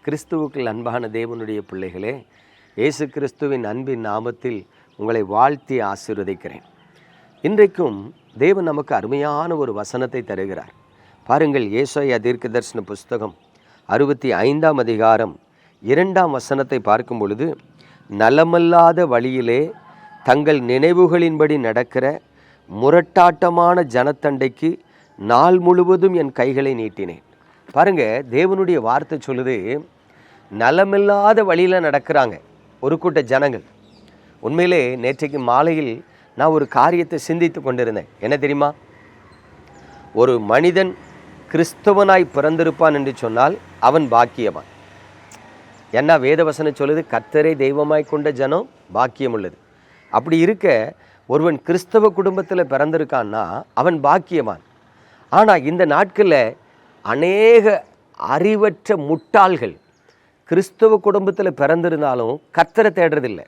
கிறிஸ்துவுக்குள் அன்பான தேவனுடைய பிள்ளைகளே, இயேசு கிறிஸ்துவின் அன்பின் நாமத்தில் உங்களை வாழ்த்தி ஆசீர்வதிக்கிறேன். இன்றைக்கும் தேவன் நமக்கு அருமையான ஒரு வசனத்தை தருகிறார். பாருங்கள், ஏசாயா தீர்க்கதரிசன புஸ்தகம் 65ஆம் அதிகாரம் 2ஆம் வசனத்தை பார்க்கும் பொழுது, நலமல்லாத வழியிலே தங்கள் நினைவுகளின்படி நடக்கிற முரட்டாட்டமான ஜனத்தண்டைக்கு நாள் முழுவதும் என் கைகளை நீட்டினேன். பாருங்க, தேவனுடைய வார்த்தை சொல்லுது, நலமில்லாத வழியில் நடக்கிறாங்க ஒரு கூட்ட ஜனங்கள். உண்மையிலே நேற்றைக்கு மாலையில் நான் ஒரு காரியத்தை சிந்தித்து கொண்டிருந்தேன். என்ன தெரியுமா? ஒரு மனிதன் கிறிஸ்தவனாய் பிறந்திருப்பான் என்று சொன்னால் அவன் பாக்கியவான். என்ன வேதவசனம் சொல்லுது? கர்த்தரை தெய்வமாய் கொண்ட ஜனம் பாக்கியம் உள்ளது. அப்படி இருக்க ஒருவன் கிறிஸ்தவ குடும்பத்தில் பிறந்திருக்கான்னா அவன் பாக்கியவான். ஆனால் இந்த நாட்களில் அநேக அறிவற்ற முட்டாள்கள் கிறிஸ்தவ குடும்பத்தில் பிறந்திருந்தாலும் கர்த்தரை தேடுறதில்லை.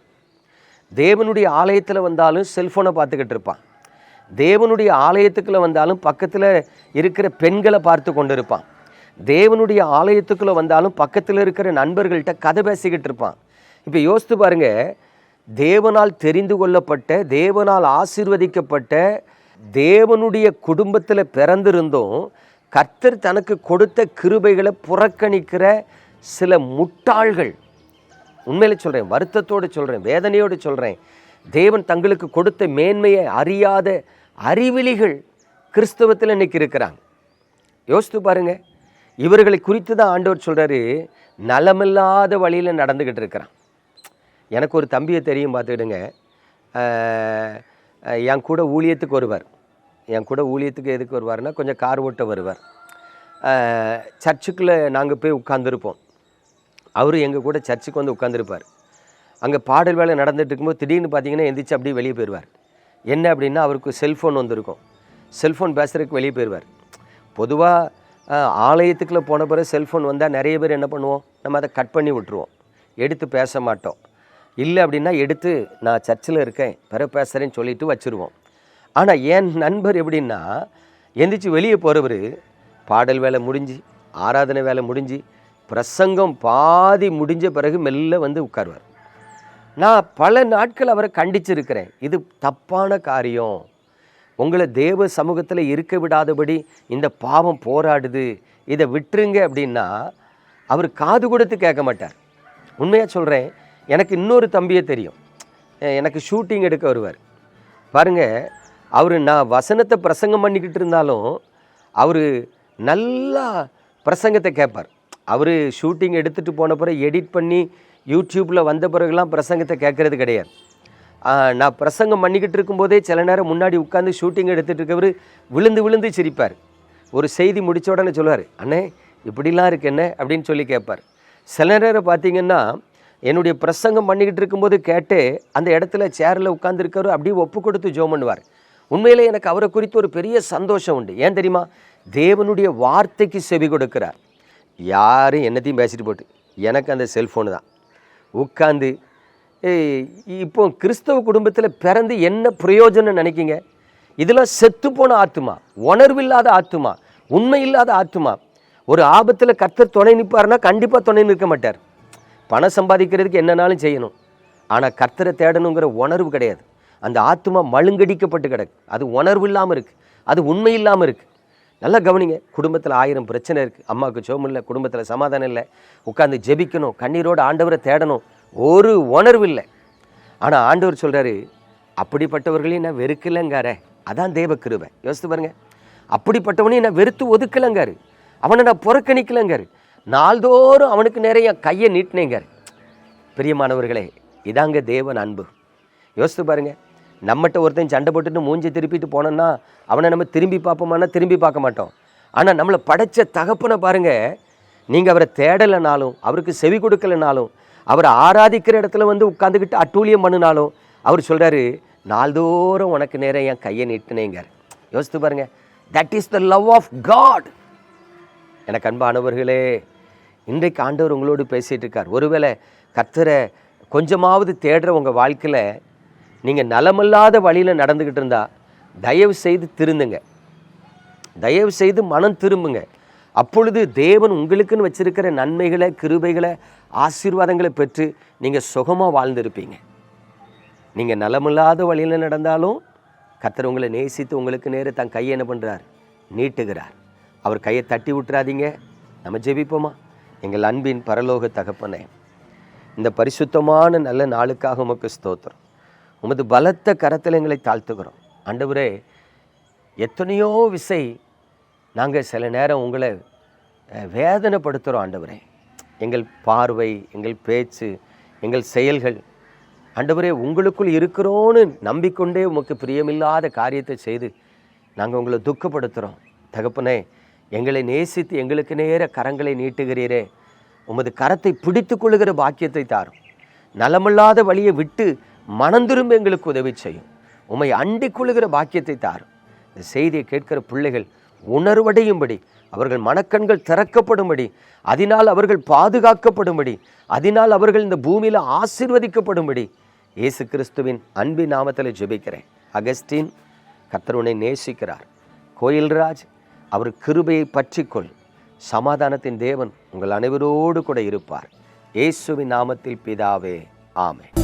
தேவனுடைய ஆலயத்தில் வந்தாலும் செல்ஃபோனை பார்த்துக்கிட்டு இருப்பான். தேவனுடைய ஆலயத்துக்குள்ளே வந்தாலும் பக்கத்தில் இருக்கிற பெண்களை பார்த்து கொண்டு இருப்பான். தேவனுடைய ஆலயத்துக்குள்ளே வந்தாலும் பக்கத்தில் இருக்கிற நண்பர்கள்ட்ட கதை பேசிக்கிட்டு இருப்பான். இப்போ யோசித்து பாருங்க, தேவனால் தெரிந்து கொள்ளப்பட்ட, தேவனால் ஆசீர்வதிக்கப்பட்ட, தேவனுடைய குடும்பத்தில் பிறந்திருந்தும் கர்த்தர் தனக்கு கொடுத்த கிருபைகளை புறக்கணிக்கிற சில முட்டாள்கள். உண்மையில சொல்கிறேன், வருத்தத்தோடு சொல்கிறேன், வேதனையோடு சொல்கிறேன். தேவன் தங்களுக்கு கொடுத்த மேன்மையை அறியாத அறிவிலிகள் கிறிஸ்தவத்தில் இன்னைக்கு இருக்கிறாங்க. யோசித்து பாருங்க, இவர்களை குறித்து தான் ஆண்டவர் சொல்கிறாரு, நலமில்லாத வழியில் நடந்துக்கிட்டு இருக்கிறான். எனக்கு ஒரு தம்பியை தெரியும், பார்த்துக்கிடுங்க. என் கூட ஊழியத்துக்கு வருவார். என் கூட ஊழியத்துக்கு எதுக்கு வருவார்னா, கொஞ்சம் கார் ஓட்ட வருவார். சர்ச்சுக்குள்ளே நாங்கள் போய் உட்காந்துருப்போம். அவர் எங்கள் கூட சர்ச்சுக்கு வந்து உட்காந்துருப்பார். அங்கே பாடல் வேலை நடந்துட்டு இருக்கும்போது திடீர்னு பார்த்தீங்கன்னா எந்திரிச்சு அப்படியே வெளியே போயிடுவார். என்ன அப்படின்னா, அவருக்கு செல்ஃபோன் வந்திருக்கும். செல்ஃபோன் பேசுகிறதுக்கு வெளியே போயிடுவார். பொதுவாக ஆலயத்துக்குள்ளே போன பிறகு செல்ஃபோன் வந்தால் நிறைய பேர் என்ன பண்ணுவோம், நம்ம அதை கட் பண்ணி விட்டுருவோம், எடுத்து பேச மாட்டோம். இல்லை அப்படின்னா எடுத்து நான் சர்ச்சில் இருக்கேன் பிறகு பேசுகிறேன்னு சொல்லிட்டு வச்சுருவோம். ஆனால் என் நண்பர் எப்படின்னா, எந்திரிச்சு வெளியே போகிறவர் பாடல் வேலை முடிஞ்சு, ஆராதனை வேலை முடிஞ்சு, பிரசங்கம் பாதி முடிஞ்ச பிறகு மெல்ல வந்து உட்காருவார். நான் பல நாட்கள் அவரை கண்டிச்சிருக்கிறேன். இது தப்பான காரியம், உங்களை தேவ சமூகத்தில் இருக்க விடாதபடி இந்த பாவம் போராடுது, இதை விட்டுருங்க அப்படின்னா அவர் காது கொடுத்து கேட்க மாட்டார். உண்மையாக சொல்கிறேன், எனக்கு இன்னொரு தம்பியை தெரியும். எனக்கு ஷூட்டிங் எடுக்க வருவார். பாருங்கள், அவர் நான் வசனத்தை பிரசங்கம் பண்ணிக்கிட்டு இருந்தாலும் அவர் நல்லா பிரசங்கத்தை கேட்பார். அவர் ஷூட்டிங் எடுத்துகிட்டு போன பிறகு எடிட் பண்ணி யூடியூப்பில் வந்த பிறகுலாம் பிரசங்கத்தை கேட்குறது கிடையாது. நான் பிரசங்கம் பண்ணிக்கிட்டு இருக்கும்போதே சில நேரம் முன்னாடி உட்காந்து ஷூட்டிங் எடுத்துகிட்டு இருக்கவர் விழுந்து விழுந்து சிரிப்பார். ஒரு செய்தி முடித்த உடனே சொல்லுவார், அண்ணே இப்படிலாம் இருக்கு என்ன அப்படின்னு சொல்லி கேட்பார். சில நேரம் பார்த்தீங்கன்னா என்னுடைய பிரசங்கம் பண்ணிக்கிட்டு இருக்கும்போது கேட்டு அந்த இடத்துல சேரில் உட்காந்துருக்கவர் அப்படியே ஒப்பு கொடுத்து ஜோம் பண்ணுவார். உண்மையிலே எனக்கு அவரை குறித்து ஒரு பெரிய சந்தோஷம் உண்டு. ஏன் தெரியுமா? தேவனுடைய வார்த்தைக்கு செவி கொடுக்கிறார். யாரும் என்னத்தையும் பேசிட்டு போட்டு, எனக்கு அந்த செல்ஃபோனு தான் உட்காந்து. இப்போ கிறிஸ்தவ குடும்பத்தில் பிறந்து என்ன பிரயோஜனம் நினைக்கிங்க? இதெல்லாம் செத்து போன ஆத்துமா, உணர்வில்லாத ஆத்துமா, உண்மை இல்லாத ஆத்துமா. ஒரு ஆபத்தில் கர்த்தர் துணை நிற்பார்னா கண்டிப்பாக துணை நிற்க மாட்டார். பணம் சம்பாதிக்கிறதுக்கு என்னன்னாலும் செய்யணும், ஆனால் கர்த்தரை தேடணுங்கிற உணர்வு கிடையாது. அந்த ஆத்மா மழுங்கடிக்கப்பட்டு கிடக்கு. அது உணர்வு இல்லாமல் இருக்குது, அது உண்மை இல்லாமல் இருக்குது. நல்லா கவனிங்க, குடும்பத்தில் 1000 பிரச்சனை இருக்குது. அம்மாவுக்கு சோம் இல்லை, குடும்பத்தில் சமாதானம் இல்லை, உட்காந்து ஜெபிக்கணும், கண்ணீரோடு ஆண்டவரை தேடணும், ஒரு உணர்வு இல்லை. ஆனால் ஆண்டவர் சொல்கிறாரு, அப்படிப்பட்டவர்களையும் நான் வெறுக்கலைங்கார. அதான் தேவ கிருபை. யோசித்து பாருங்க, அப்படிப்பட்டவனையும் நான் வெறுத்து ஒதுக்கலைங்காரு, அவனை நான் புறக்கணிக்கலைங்காரு, நாள்தோறும் அவனுக்கு நிறைய கையை நீட்டினேங்காரு. பிரியமானவர்களே, இதாங்க தேவன் அன்பு. யோசித்து பாருங்க, நம்மகிட்ட ஒருத்தன் சண்டை போட்டுட்டு மூஞ்சி திருப்பிட்டு போனோன்னா அவனை நம்ம திரும்பி பார்ப்போமானா திரும்பி பார்க்க மாட்டோம். ஆனால் நம்மளை படைச்ச தகப்பனை பாருங்கள், நீங்கள் அவரை தேடலைனாலும், அவருக்கு செவி கொடுக்கலைனாலும், அவரை ஆராதிக்கிற இடத்துல வந்து உட்காந்துக்கிட்டு அட்டூழியம் பண்ணினாலும் அவர் சொல்கிறாரு, நாள்தோறும் உனக்கு நேரம் என் கையை நீட்டினேங்கார். யோசித்து பாருங்க, that is the love of God. எனக்கு அன்பானவர்களே, இன்றைக்கு ஆண்டவர் உங்களோடு பேசிகிட்டு இருக்கார். ஒருவேளை கர்த்தரை கொஞ்சமாவது தேடுற உங்கள் வாழ்க்கையில் நீங்கள் நலமில்லாத வழியில் நடந்துக்கிட்டு இருந்தால் தயவு செய்து திருந்துங்க, தயவு செய்து மனம் திரும்புங்க. அப்பொழுது தேவன் உங்களுக்குன்னு வச்சிருக்கிற நன்மைகளை, கிருபைகளை, ஆசீர்வாதங்களை பெற்று நீங்கள் சுகமாக வாழ்ந்திருப்பீங்க. நீங்கள் நலமில்லாத வழியில் நடந்தாலும் கர்த்தர் உங்களை நேசித்து உங்களுக்கு நேர தன் கையை என்ன பண்ணுறார்? நீட்டுகிறார். அவர் கையை தட்டி விட்டுறாதீங்க. நம்ம ஜெபிப்போமா? எங்கள் அன்பின் பரலோக தகப்பனே, இந்த பரிசுத்தமான நல்ல நாளுக்காக உமக்கு ஸ்தோத்திரம். உமது பலத்த கரத்தில் எங்களை தாழ்த்துக்கிறோம். ஆண்டவரே, எத்தனையோ விசை நாங்கள் சில நேரம் உங்களை வேதனைப்படுத்துகிறோம். ஆண்டவரே, எங்கள் பார்வை, எங்கள் பேச்சு, எங்கள் செயல்கள், ஆண்டவரே, உங்களுக்குள் இருக்கிறோன்னு நம்பிக்கொண்டே உமக்கு பிரியமில்லாத காரியத்தை செய்து நாங்கள் உங்களை துக்கப்படுத்துகிறோம். தகப்பனே, எங்களை நேசித்து எங்களுக்கு நேர கரங்களை நீட்டுகிறீரே, உமது கரத்தை பிடித்து கொள்ளுகிற பாக்கியத்தை தாரும். நலமில்லாத வழியை விட்டு மனந்திரும்ப எங்களுக்கு உதவி செய்யும். உம்மை அண்டிக் கொள்ளுகிற பாக்கியத்தை தாரும். இந்த செய்தியை கேட்கிற பிள்ளைகள் உணர்வடையும்படி, அவர்கள் மனக்கண்கள் திறக்கப்படும்படி, அதனால் அவர்கள் பாதுகாக்கப்படும்படி, அதனால் அவர்கள் இந்த பூமியில் ஆசீர்வதிக்கப்படும்படி இயேசு கிறிஸ்துவின் அன்பின் நாமத்தில் ஜெபிக்கிறேன். அகஸ்டின், கர்த்தர் உன்னை நேசிக்கிறார். கோயில்ராஜ், அவர் கிருபையை பற்றிக்கொள். சமாதானத்தின் தேவன் உங்கள் அனைவரோடு கூட இருப்பார். இயேசுவின் நாமத்தில் பிதாவே, ஆமென்.